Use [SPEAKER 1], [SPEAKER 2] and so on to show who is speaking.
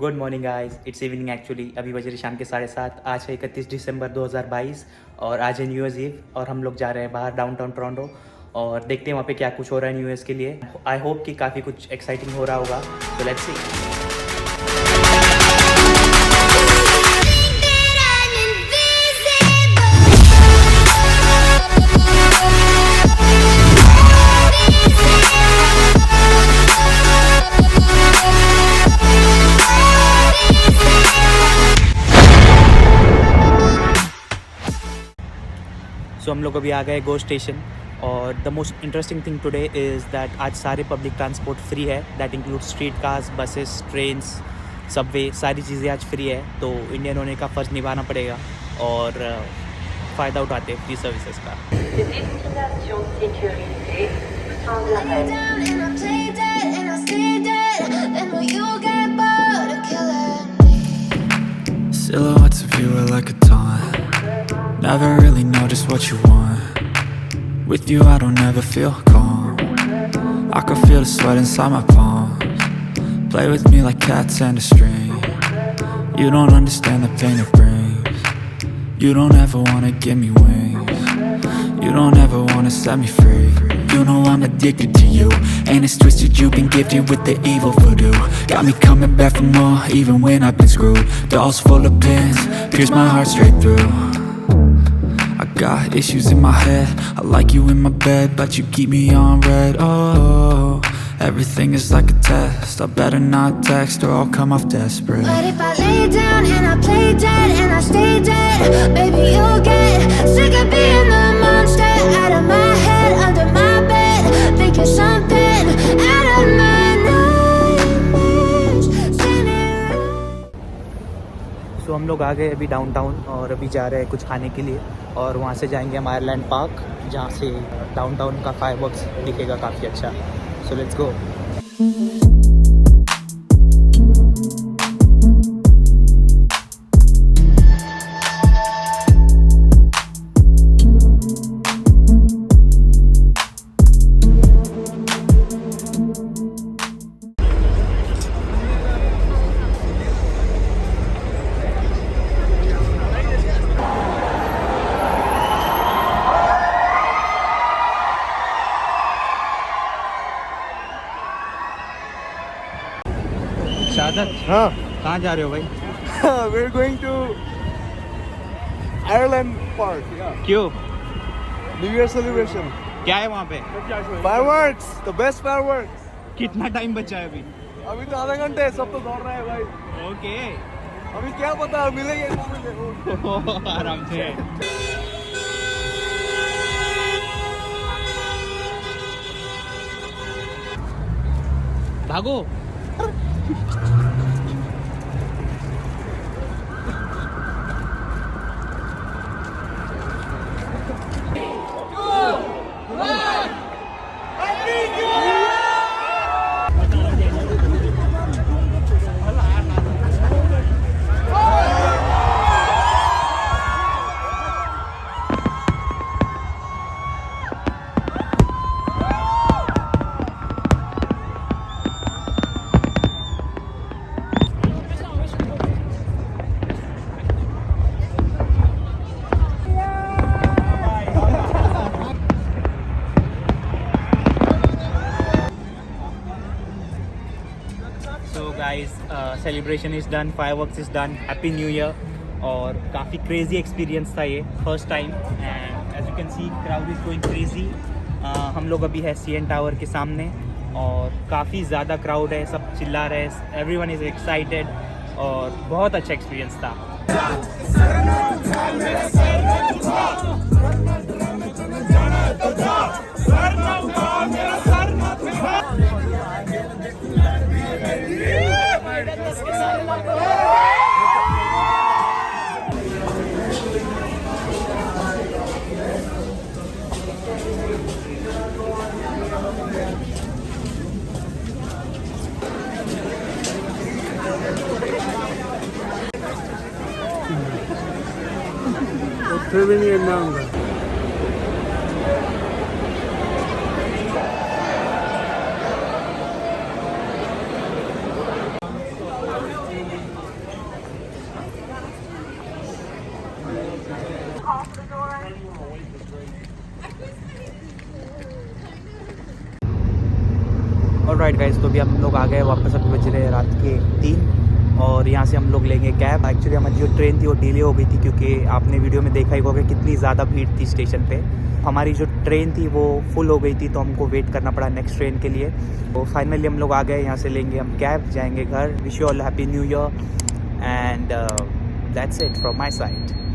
[SPEAKER 1] Good morning guys, it's evening actually. अभी बज रही शाम के 7:30। आज है 31 दिसंबर 2022 और आज है न्यू ईयर्स ईव और हम लोग जा रहे हैं बाहर डाउनटाउन टोरंटो और देखते हैं वहाँ पे क्या कुछ हो रहा है न्यू ईयर्स के लिए। आई होप कि काफ़ी कुछ एक्साइटिंग हो रहा होगा, तो लेट्स सी। सो हम लोग अभी आ गए गो स्टेशन और the most interesting thing today is that आज सारे पब्लिक ट्रांसपोर्ट फ्री है। That include street cars, buses, trains, Subway, सारी चीज़ें आज फ्री है। तो इंडियन होने का फ़र्ज़ निभाना पड़ेगा और फ़ायदा उठाते हैं फ्री सर्विसेज का।
[SPEAKER 2] Silhouettes of you are like a taunt. Never really know just what you want. With you I don't ever feel calm. I can feel the sweat inside my palms. Play with me like cats and a string. You don't understand the pain it brings. You don't ever wanna give me wings. You don't ever wanna set me free. You know I'm addicted to you, and it's twisted, you've been gifted with the evil voodoo. Got me coming back for more, even when I've been screwed. Dolls full of pins, pierce my heart straight through. I got issues in my head, I like you in my bed, but you keep me on red. Oh, everything is like a test, I better not text or I'll come off desperate.
[SPEAKER 3] But if I lay down and I play dead and I stay dead, baby you'll get sick of being the monster out of my head, under my bed, thinking something out of my nightmares.
[SPEAKER 1] सो हम लोग आ गए अभी downtown और अभी जा रहे हैं कुछ खाने के लिए और वहाँ से जाएंगे हम आयरलैंड पार्क, जहाँ से डाउनटाउन का फायरवर्क्स दिखेगा काफ़ी अच्छा। So let's go. शादत,
[SPEAKER 4] हाँ,
[SPEAKER 1] कहाँ जा रहे हो भाई?
[SPEAKER 4] we're going to Ireland Park. Yeah.
[SPEAKER 1] क्यों?
[SPEAKER 4] New Year celebration.
[SPEAKER 1] क्या है वहाँ पे?
[SPEAKER 4] Fireworks, the best fireworks.
[SPEAKER 1] कितना टाइम बचा है अभी?
[SPEAKER 4] अभी तो आधा घंटे है, सब तो दौड़ रहा है भाई.
[SPEAKER 1] ओके।
[SPEAKER 4] अभी क्या पता मिलेंगे ना मिलेंगे.
[SPEAKER 1] आराम से। भागो। Guys, celebration is done, fireworks is done, happy new year. और काफ़ी क्रेज़ी एक्सपीरियंस था ये, first time. And as you can see crowd is going crazy. हम लोग अभी है सीएन टावर के सामने और काफ़ी ज़्यादा क्राउड है, सब चिल्ला रहे हैं, एवरीवन इज़ एक्साइटेड और बहुत अच्छा एक्सपीरियंस था।
[SPEAKER 4] उत्तर भी नहीं करना होगा.
[SPEAKER 1] ऑलराइट गाइस, तो अभी हम लोग आ गए वापस। अभी बज रहे हैं रात के 3 और यहाँ से हम लोग लेंगे कैब। एक्चुअली हमारी जो ट्रेन थी वो डिले हो गई थी क्योंकि आपने वीडियो में देखा ही होगा कितनी ज़्यादा भीड़ थी स्टेशन पे। हमारी जो ट्रेन थी वो फुल हो गई थी तो हमको वेट करना पड़ा नेक्स्ट ट्रेन के लिए। तो फाइनली हम लोग आ गए। यहाँ से लेंगे हम कैब, जाएंगे घर। Wish you all happy new year and that's it from my side.